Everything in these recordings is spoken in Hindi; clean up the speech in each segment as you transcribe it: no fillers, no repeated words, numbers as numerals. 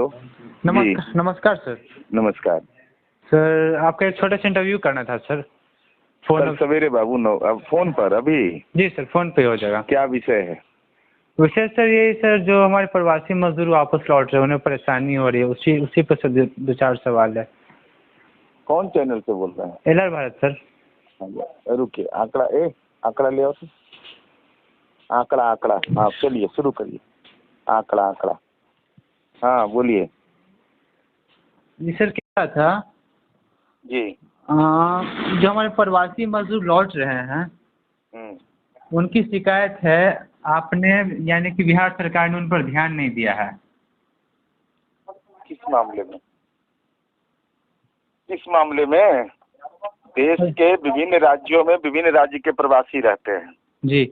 जी नमस्कार सर। नमस्कार सर आपका एक छोटा सा इंटरव्यू करना था सर। कल सवेरे बाबू अब फोन पर अभी? जी सर, फोन पे हो जाएगा। क्या विषय है? विषय सर यही सर, जो हमारे प्रवासी मजदूर वापस लौट रहे हैं उन्हें परेशानी हो रही है, उसी पर सर दो चार सवाल है। कौन चैनल से बोल रहे हैं? LR Bharat sir. रुकिए, आंकड़ा ले आओ तो। आंकड़ा हाँ, चलिए शुरू करिए। आंकड़ा हाँ बोलिए। जी सर, क्या था जी जो हमारे प्रवासी मजदूर लौट रहे हैं उनकी शिकायत है, आपने यानी कि बिहार सरकार ने उन पर ध्यान नहीं दिया है। किस मामले में? देश के विभिन्न राज्यों में विभिन्न राज्य के प्रवासी रहते हैं। जी।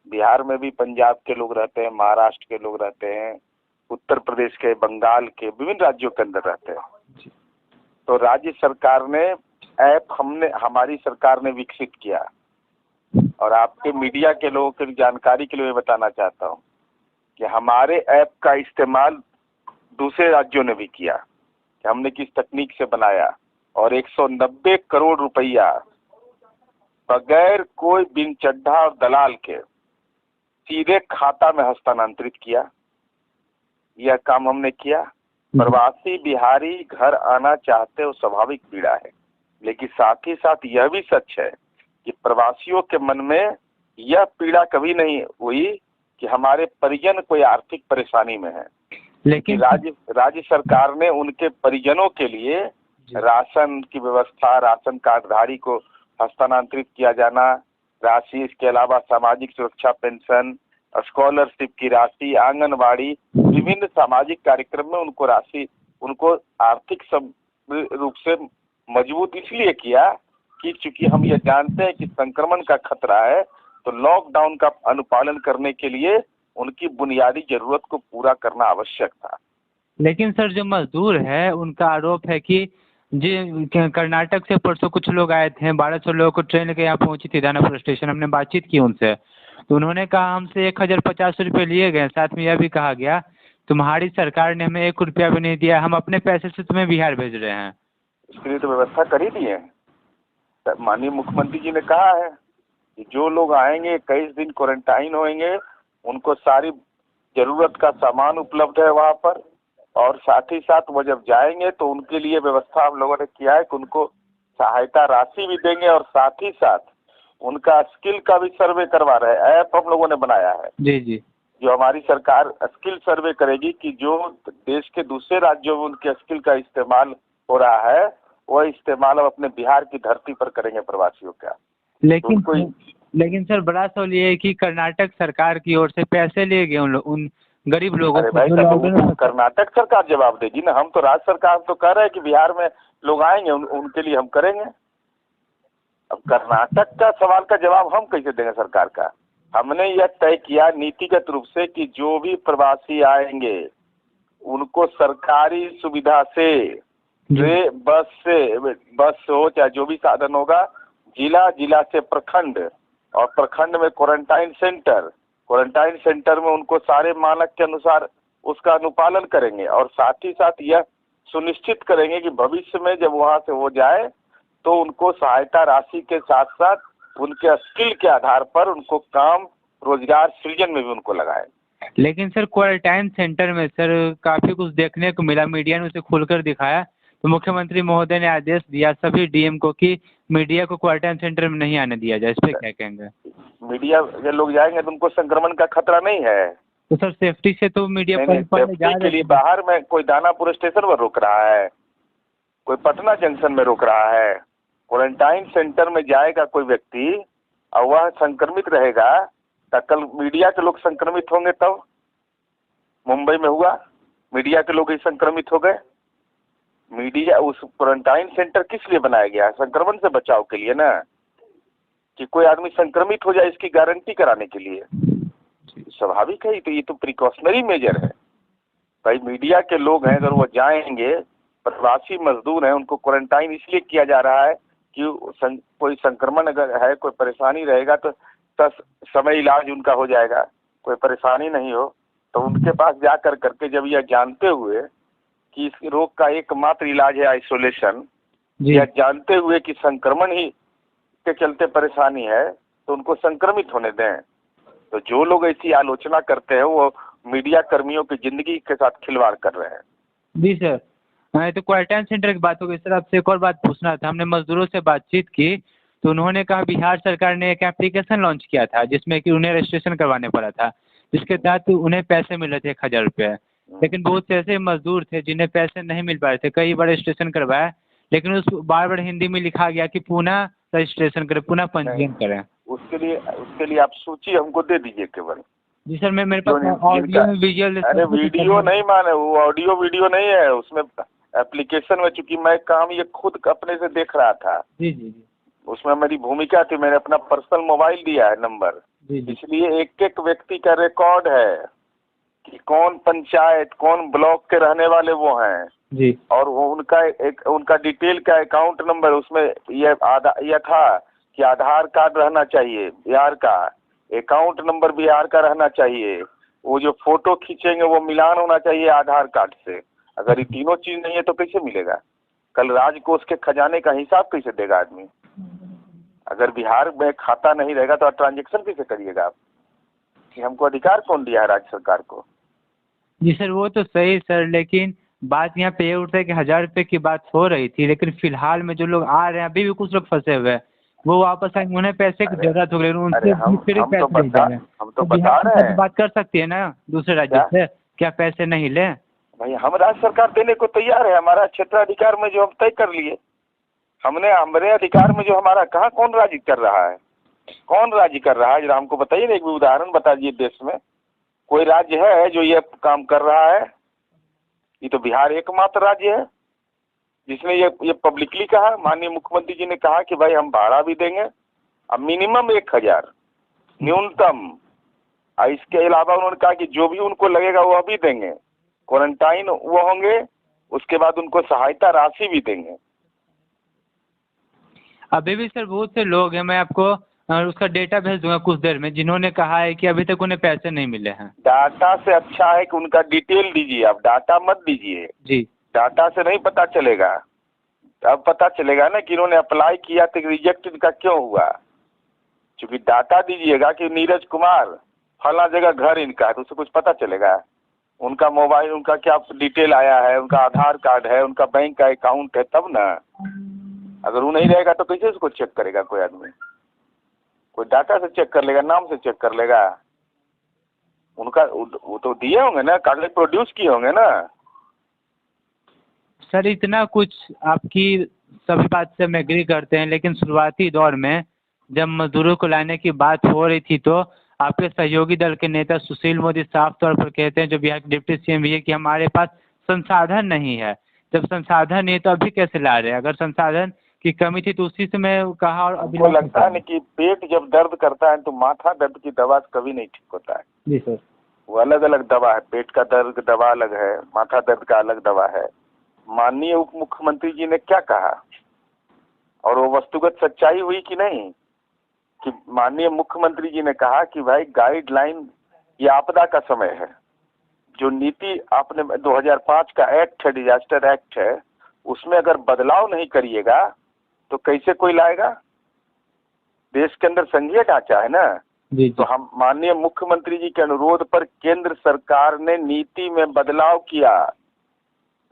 बिहार में भी पंजाब के लोग रहते हैं, महाराष्ट्र के लोग रहते हैं, उत्तर प्रदेश के, बंगाल के, विभिन्न राज्यों के अंदर रहते हैं। तो राज्य सरकार ने ऐप हमारी सरकार ने विकसित किया, और आपके मीडिया के लोगों की जानकारी के लिए बताना चाहता हूँ कि हमारे ऐप का इस्तेमाल दूसरे राज्यों ने भी किया कि हमने किस तकनीक से बनाया, और 190 करोड़ रुपया बगैर कोई बिन चड्ढा और दलाल के सीधे खाता में हस्तांतरित किया। यह काम हमने किया। प्रवासी बिहारी घर आना चाहते हो, स्वाभाविक पीड़ा है, लेकिन साथ ही साथ यह भी सच है कि प्रवासियों के मन में यह पीड़ा कभी नहीं हुई कि हमारे परिजन कोई आर्थिक परेशानी में है। लेकिन राज्य सरकार ने उनके परिजनों के लिए राशन की व्यवस्था, राशन कार्डधारी को हस्तांतरित किया जाना, राशि, इसके अलावा सामाजिक सुरक्षा पेंशन, स्कॉलरशिप की राशि, आंगनबाड़ी, विभिन्न सामाजिक कार्यक्रम में उनको आर्थिक रूप से मजबूत इसलिए किया कि चूंकि हम ये जानते हैं कि संक्रमण का खतरा है, तो लॉकडाउन का अनुपालन करने के लिए उनकी बुनियादी जरूरत को पूरा करना आवश्यक था। लेकिन सर जो मजदूर है उनका आरोप है कि जी कर्नाटक से परसों कुछ लोग आए थे, 1200 लोगों को ट्रेन लेकर यहाँ पहुंची थी दानापुर स्टेशन। हमने बातचीत की उनसे, तो उन्होंने कहा हमसे 1050 रुपये लिए गए। साथ में यह भी कहा गया तुम्हारी सरकार ने हमें 1 रुपया भी नहीं दिया, हम अपने पैसे से तुम्हें बिहार भेज रहे हैं। इसके लिए तो व्यवस्था कर ही दी है। माननीय मुख्यमंत्री जी ने कहा है कि जो लोग आएंगे 21 दिन क्वारंटाइन होंगे, उनको सारी जरूरत का सामान उपलब्ध है वहाँ पर, और साथ ही साथ वो जब जाएंगे तो उनके लिए व्यवस्था हम लोगों ने किया है कि उनको सहायता राशि भी देंगे, और साथ ही साथ उनका स्किल का भी सर्वे करवा रहे हैं। ऐप हम लोगों ने बनाया है जी जो हमारी सरकार स्किल सर्वे करेगी कि जो देश के दूसरे राज्यों में उनके स्किल का इस्तेमाल हो रहा है, वह इस्तेमाल अब अपने बिहार की धरती पर करेंगे प्रवासियों का। लेकिन सर बड़ा सवाल ये है कि कर्नाटक सरकार की ओर से पैसे लिए गए उन गरीब लोगों को। भाई तो कर्नाटक सरकार जवाब देगी ना, हम तो राज्य सरकार तो कह रहे हैं कि बिहार में लोग आएंगे उनके लिए हम करेंगे। अब कर्नाटक का सवाल का जवाब हम कैसे देंगे सरकार का? हमने यह तय किया नीतिगत रूप से कि जो भी प्रवासी आएंगे उनको सरकारी सुविधा से, बस हो चाहे जो भी साधन होगा, जिला से प्रखंड, और प्रखंड में क्वारंटाइन सेंटर में उनको सारे मानक के अनुसार उसका अनुपालन करेंगे, और साथ ही साथ यह सुनिश्चित करेंगे कि भविष्य में जब वहां से हो जाए तो उनको सहायता राशि के साथ साथ उनके स्किल के आधार पर उनको काम रोजगार सृजन में भी उनको लगाए। लेकिन सर क्वारंटाइन सेंटर में सर काफी कुछ देखने को मिला, मीडिया ने उसे खोलकर दिखाया। तो मुख्यमंत्री महोदय ने आदेश दिया सभी डीएम को कि मीडिया को क्वारंटाइन सेंटर में नहीं आने दिया जाए। इस पे क्या कहेंगे? मीडिया के लोग जाएंगे तो उनको संक्रमण का खतरा नहीं है। तो सर सेफ्टी से तो मीडिया सेफ्टी के लिए बाहर में कोई दानापुर स्टेशन पर रोक रहा है, कोई पटना जंक्शन में रोक रहा है। क्वारंटाइन सेंटर में जाएगा कोई व्यक्ति और वह संक्रमित रहेगा, तो कल मीडिया के लोग संक्रमित होंगे। तब मुंबई में हुआ, मीडिया के लोग ही संक्रमित हो गए। मीडिया उस क्वारंटाइन सेंटर किस लिए बनाया गया है? संक्रमण से बचाव के लिए ना, कि कोई आदमी संक्रमित हो जाए इसकी गारंटी कराने के लिए। स्वाभाविक है, तो ये तो प्रिकॉशनरी मेजर है। भाई मीडिया के लोग हैं, अगर वो जाएंगे, प्रवासी मजदूर हैं, उनको क्वारंटाइन इसलिए किया जा रहा है कि कोई संक्रमण अगर है, कोई परेशानी रहेगा तो समय इलाज उनका हो जाएगा, कोई परेशानी नहीं हो। तो उनके पास जा करके जब यह जानते हुए कि इस रोग का एकमात्र इलाज है आइसोलेशन, जी या जानते हुए कि संक्रमण ही के चलते परेशानी है तो उनको संक्रमित होने दें। तो जो लोग ऐसी आलोचना करते हैं वो मीडिया कर्मियों की जिंदगी के साथ खिलवाड़ कर रहे हैं। जी सर। हाँ, तो क्वारंटाइन सेंटर की बात हो गई सर, आपसे एक और बात पूछना था। हमने मजदूरों से बातचीत की तो उन्होंने कहा बिहार सरकार ने एक एप्लीकेशन लॉन्च किया था जिसमें कि उन्हें रजिस्ट्रेशन करवाने पड़ा था, जिसके तहत उन्हें पैसे मिल रहे थे 1,000 रुपये। लेकिन बहुत से ऐसे मजदूर थे जिन्हें पैसे नहीं मिल पा रहे थे, कई बार रजिस्ट्रेशन करवाया लेकिन उस बार बार हिंदी में लिखा गया कि पुनः रजिस्ट्रेशन करें, पुनः पंजीयन करें। उसके लिए आप सूची हमको दे दीजिए केवल। जी सर, मेरे पास ऑडियो में विजुअल। अरे वीडियो नहीं माने, वो ऑडियो वीडियो नहीं है उसमें, एप्लीकेशन में। चूंकि मैं काम ये खुद अपने से देख रहा था। जी जी जी उसमें मेरी भूमिका थी, मैंने अपना पर्सनल मोबाइल दिया है नंबर, जी जी इसलिए एक एक व्यक्ति का रिकॉर्ड है कि कौन पंचायत कौन ब्लॉक के रहने वाले वो हैं जी और वो उनका डिटेल का अकाउंट नंबर। उसमें यह था कि आधार कार्ड रहना चाहिए बिहार का, अकाउंट नंबर बिहार का रहना चाहिए, वो जो फोटो खींचेंगे वो मिलान होना चाहिए आधार कार्ड से। अगर ये तीनों चीज नहीं है तो कैसे मिलेगा? कल राजकोष के खजाने का हिसाब कैसे देगा आदमी? अगर बिहार में खाता नहीं रहेगा तो ट्रांजेक्शन कैसे करिएगा आप? कि हमको अधिकार कौन दिया है राज्य सरकार को? जी सर, वो तो सही सर, लेकिन बात यहाँ पे ये उठता है कि 1,000 रुपये की बात हो रही थी, लेकिन फिलहाल में जो लोग आ रहे हैं अभी भी कुछ लोग फंसे हुए हैं, वो वापस आएंगे, उन्हें पैसे की जरूरत हो गई, उनसे फिर हम पैसे तो नहीं देंगे। हम तो बता रहे हैं बात कर सकती है ना दूसरे राज्य से, क्या पैसे नहीं ले? भाई, हम राज्य सरकार देने को तैयार है। हमारा क्षेत्राधिकार में जो हम तय कर लिए, हमारे अधिकार में जो हमारा, कहाँ कौन राज्य कर रहा है? कौन राज्य कर रहा है? जरा हमको बताइए ना, एक भी उदाहरण बता दीजिए देश में कोई राज्य है जो ये काम कर रहा है। ये तो बिहार एकमात्र राज्य है जिसने ये पब्लिकली कहा। माननीय मुख्यमंत्री जी ने कहा कि भाई हम भाड़ा भी देंगे, अब मिनिमम 1,000 न्यूनतम। इसके अलावा उन्होंने कहा कि जो भी उनको लगेगा वो अभी देंगे, क्वारंटाइन वो होंगे, उसके बाद उनको सहायता राशि भी देंगे। अभी भी सर बहुत से लोग हैं, मैं आपको उसका डेटा भेज दूंगा कुछ देर में, जिन्होंने कहा है कि अभी तक उन्हें पैसे नहीं मिले हैं। डाटा से अच्छा है कि उनका डिटेल दीजिए, आप डाटा मत दीजिए। जी, डाटा से नहीं पता चलेगा। अब पता चलेगा ना कि इन्होंने अप्लाई किया तो रिजेक्ट इनका क्यों हुआ। क्योंकि डाटा दीजिएगा कि नीरज कुमार फला जगह घर इनका है, तो उससे कुछ पता चलेगा। उनका मोबाइल, उनका क्या डिटेल आया है, उनका आधार कार्ड है, उनका बैंक का अकाउंट है, तब ना। अगर वो नहीं रहेगा तो कैसे उसको चेक करेगा कोई आदमी? कोई डाटा से चेक कर लेगा, नाम से चेक कर लेगा। उनका वो तो दिए होंगे ना, कागज प्रोड्यूस किए होंगे ना। सर इतना कुछ आपकी सभी बात से हम एग्री करते हैं, लेकिन शुरुआती दौर में जब मजदूरों को लाने की बात हो रही थी तो आपके सहयोगी दल के नेता सुशील मोदी साफ तौर पर कहते हैं, जो बिहार के डिप्टी सीएम भी है, कि हमारे पास संसाधन नहीं है। जब संसाधन नहीं है तो अभी कैसे ला रहे हैं? अगर संसाधन की कमी थी तो उसी समय कहा। और अभी लगता है ना कि पेट जब दर्द करता है तो माथा दर्द की दवा कभी नहीं ठीक होता है। जी सर, वो अलग अलग दवा है। पेट का दर्द दवा अलग है, माथा दर्द का अलग दवा है। माननीय उप मुख्यमंत्री जी ने क्या कहा और वो वस्तुगत सच्चाई हुई कि नहीं? कि माननीय मुख्यमंत्री जी ने कहा कि भाई गाइडलाइन, ये आपदा का समय है। जो नीति आपने 2005 का एक्ट है, डिजास्टर एक्ट है, उसमें अगर बदलाव नहीं करिएगा तो कैसे कोई लाएगा? देश के अंदर संघीय ढांचा है ना। जी, तो हम माननीय मुख्यमंत्री जी के अनुरोध पर केंद्र सरकार ने नीति में बदलाव किया।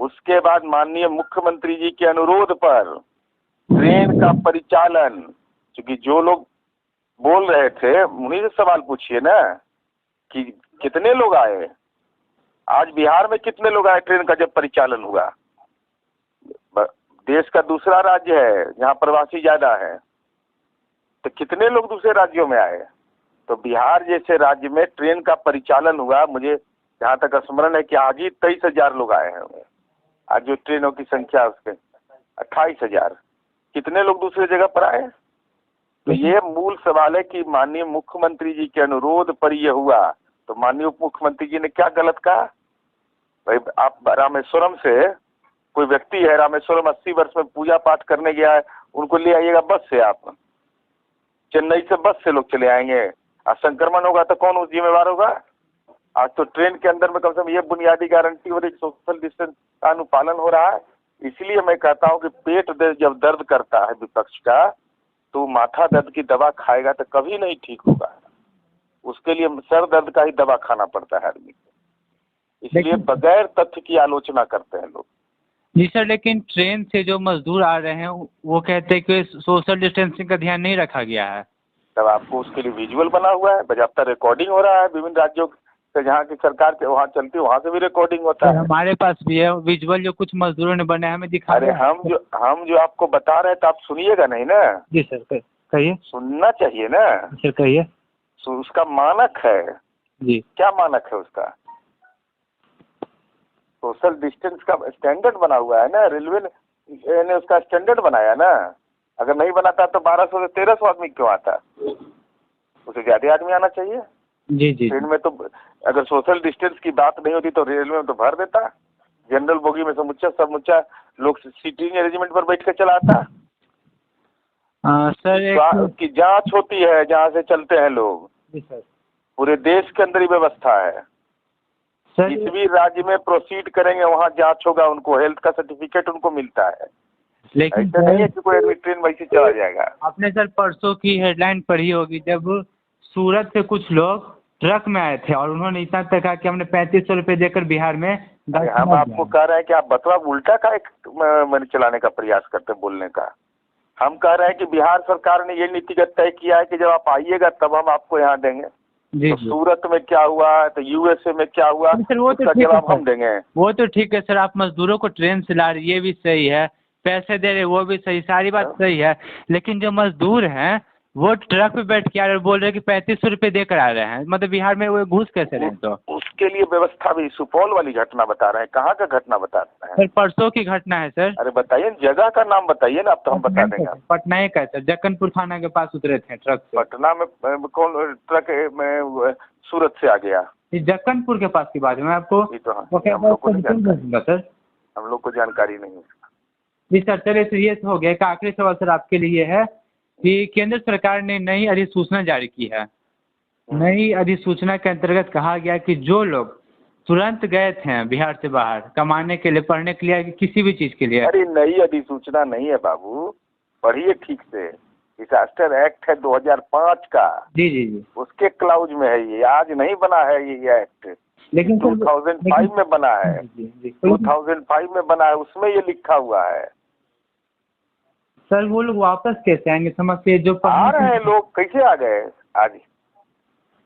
उसके बाद माननीय मुख्यमंत्री जी के अनुरोध पर ट्रेन का परिचालन, क्योंकि जो लोग बोल रहे थे उन्हीं से सवाल पूछिए ना कि कितने लोग आए। आज बिहार में कितने लोग आए ट्रेन का जब परिचालन हुआ? देश का दूसरा राज्य है जहाँ प्रवासी ज्यादा है, तो कितने लोग दूसरे राज्यों में आए? तो बिहार जैसे राज्य में ट्रेन का परिचालन हुआ, मुझे जहाँ तक स्मरण है कि आज ही 23,000 लोग आए हैं। आज जो ट्रेनों की संख्या उसके 28,000। कितने लोग दूसरे जगह पर आए? तो ये मूल सवाल है कि माननीय मुख्यमंत्री जी के अनुरोध पर यह हुआ, तो माननीय उप मुख्यमंत्री जी ने क्या गलत कहा? भाई आप रामेश्वरम से, कोई व्यक्ति है रामेश्वरम 80 वर्ष में पूजा पाठ करने गया है, उनको ले आइएगा बस से। आप चेन्नई से बस से लोग चले आएंगे, आज संक्रमण होगा तो कौन जिम्मेवार होगा? आज तो ट्रेन के अंदर में कम से कम ये बुनियादी गारंटी हो रही, सोशल डिस्टेंस का अनुपालन हो रहा है। इसलिए मैं कहता हूँ कि पेट जब दर्द करता है विपक्ष का, तो माथा दर्द की दवा खाएगा तो कभी नहीं ठीक होगा। उसके लिए सर दर्द का ही दवा खाना पड़ता है आदमी को। इसलिए बगैर तथ्य की आलोचना करते हैं लोग। जी सर, लेकिन ट्रेन से जो मजदूर आ रहे हैं वो कहते हैं कि सोशल डिस्टेंसिंग का ध्यान नहीं रखा गया है। तब आपको उसके लिए विजुअल बना हुआ है, बाकायदा रिकॉर्डिंग हो रहा है विभिन्न राज्यों से, जहाँ की सरकार के वहाँ चलती है वहाँ से भी रिकॉर्डिंग होता है। हमारे पास भी है विजुअल, जो कुछ मजदूरों ने बनाया हमें दिखा। अरे हम जो आपको बता रहे हैं तो आप सुनिएगा नहीं ना। जी सर कहिए। सुनना चाहिए ना सर कहिए। उसका मानक है जी, क्या मानक है उसका? सोशल डिस्टेंस का स्टैंडर्ड बना हुआ है ना, रेलवे ने उसका स्टैंडर्ड बनाया ना। अगर नहीं बनाता तो 1200 से 1300 आदमी क्यों आता? उसे ज्यादा आदमी आना चाहिए। जी जी। ट्रेन में तो अगर सोशल डिस्टेंस की बात नहीं होती तो रेलवे में तो भर देता। जनरल बोगी में समुच्चा लोग सीटिंग अरेंजमेंट पर बैठ के चलाता। सर उसकी जांच होती है जहाँ से चलते हैं लोग। जी सर। पूरे देश के अंदर ही व्यवस्था है। सर जिस भी राज्य में प्रोसीड करेंगे वहाँ जांच होगा, उनको हेल्थ का सर्टिफिकेट उनको मिलता है। लेकिन ऐसा नहीं है कि कोई ट्रेन वैसे चला जाएगा। आपने सर परसों की हेडलाइन पढ़ी होगी, जब सूरत से कुछ लोग ट्रक में आए थे और उन्होंने इतना तक कहा कि हमने 3500 रुपये देकर बिहार में। हम आपको कह रहे हैं कि आप बतवा उल्टा का एक मन चलाने का प्रयास करते बोलने का। हम कह रहे हैं कि बिहार सरकार ने ये नीतिगत तय किया है कि जब आप आइएगा तब हम आपको यहाँ देंगे। जी, तो सूरत में क्या हुआ, तो यूएसए में क्या हुआ, उसका जवाब हम देंगे। वो तो ठीक है सर, आप मजदूरों को ट्रेन से ला रहे ये भी सही है, पैसे दे रहे वो भी सही, सारी बात सही है। लेकिन जो मजदूर हैं वो ट्रक पे बैठ के आ रहे, बोल रहे कि 3500 रुपये देकर आ रहे हैं, मतलब बिहार में वो घूस कैसे रहे? तो उसके लिए व्यवस्था भी, सुपौल वाली घटना बता रहे हैं। कहाँ का घटना बता रहे हैं? सर परसों की घटना है सर। अरे बताइए जगह का नाम बताइए ना, अब तो हम बता देंगे। पटना का है सर, जक्कनपुर थाना के पास उतरे थे ट्रक से। पटना में कौन ट्रक में सूरत से आ गया? जक्कनपुर के पास की बात है, मैं आपको सर हम लोग को जानकारी नहीं है। जी सर, चलिए तो ये हो गया। एक आखिरी सवाल सर आपके लिए है कि केंद्र सरकार ने नई अधिसूचना जारी की है। नई अधिसूचना के अंतर्गत कहा गया कि जो लोग तुरंत गए थे बिहार से बाहर कमाने के लिए, पढ़ने के लिए, किसी भी चीज के लिए। अरे नई अधिसूचना नहीं है बाबू, पढ़िए ठीक से। डिजास्टर एक्ट है 2005 का। जी जी जी। उसके क्लाउज में है ये, आज नहीं बना है ये एक्ट। लेकिन 2005 में बना है। 2005 में बना है, उसमें ये लिखा हुआ है। सर वो लोग वापस कैसे आएंगे? समझिए जो आ रहे हैं लोग, कैसे आ गए? आज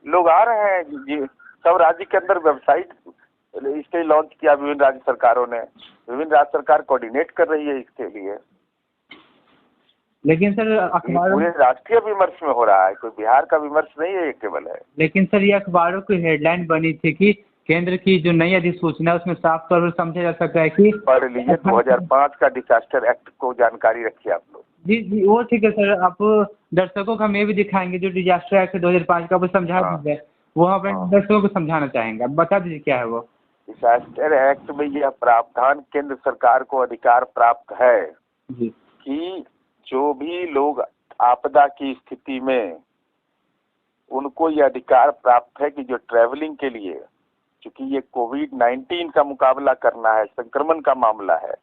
लोग आ रहे हैं जी। सब राज्य के अंदर वेबसाइट इसके लॉन्च किया विभिन्न राज्य सरकारों ने। विभिन्न राज्य सरकार कोऑर्डिनेट कर रही है इसके लिए। लेकिन सर अखबारों पूरे राष्ट्रीय विमर्श में हो रहा है, कोई बिहार का विमर्श नहीं है ये केवल है। लेकिन सर ये अखबारों की हेडलाइन बनी थी कि केंद्र की जो नई अधिसूचना उसमें साफ तौर पर समझा जा सकता है कि पढ़ लीजिए 2005 का डिजास्टर एक्ट को जानकारी रखिए आप लोग। जी जी वो ठीक है सर, आप दर्शकों को हम ये भी दिखाएंगे जो डिजास्टर एक्ट 2005 का वो समझा दीजिए। वो हम अपने दर्शकों को समझाना चाहेंगे, आप बता दीजिए क्या है वो। डिजास्टर एक्ट में यह प्रावधान केंद्र सरकार को अधिकार प्राप्त है जी कि जो भी लोग आपदा की स्थिति में, उनको यह अधिकार प्राप्त है कि जो ट्रैवलिंग के लिए, क्योंकि ये कोविड-19 का मुकाबला करना है, संक्रमण का मामला है,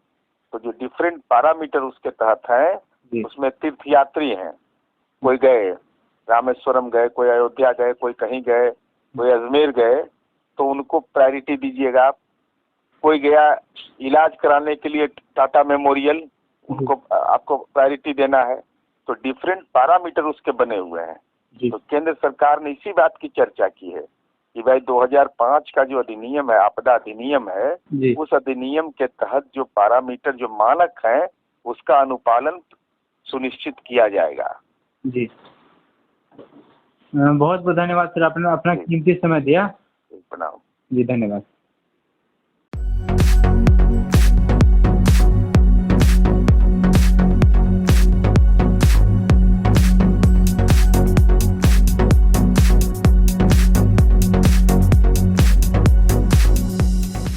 तो जो डिफरेंट पैरामीटर उसके तहत हैं, उसमें तीर्थयात्री हैं, कोई गए रामेश्वरम गए, कोई अयोध्या गए, कोई कहीं गए, कोई अजमेर गए, तो उनको प्रायोरिटी दीजिएगा। कोई गया इलाज कराने के लिए टाटा मेमोरियल, उनको आपको प्रायोरिटी देना है। तो डिफरेंट पैरामीटर उसके बने हुए हैं। तो केंद्र सरकार ने इसी बात की चर्चा की है कि भाई 2005 का जो अधिनियम है, आपदा अधिनियम है, उस अधिनियम के तहत जो पैरामीटर, जो मानक हैं, उसका अनुपालन सुनिश्चित किया जाएगा। जी बहुत बहुत धन्यवाद सर, आपने अपना कीमती समय दिया। प्रणाम। जी धन्यवाद।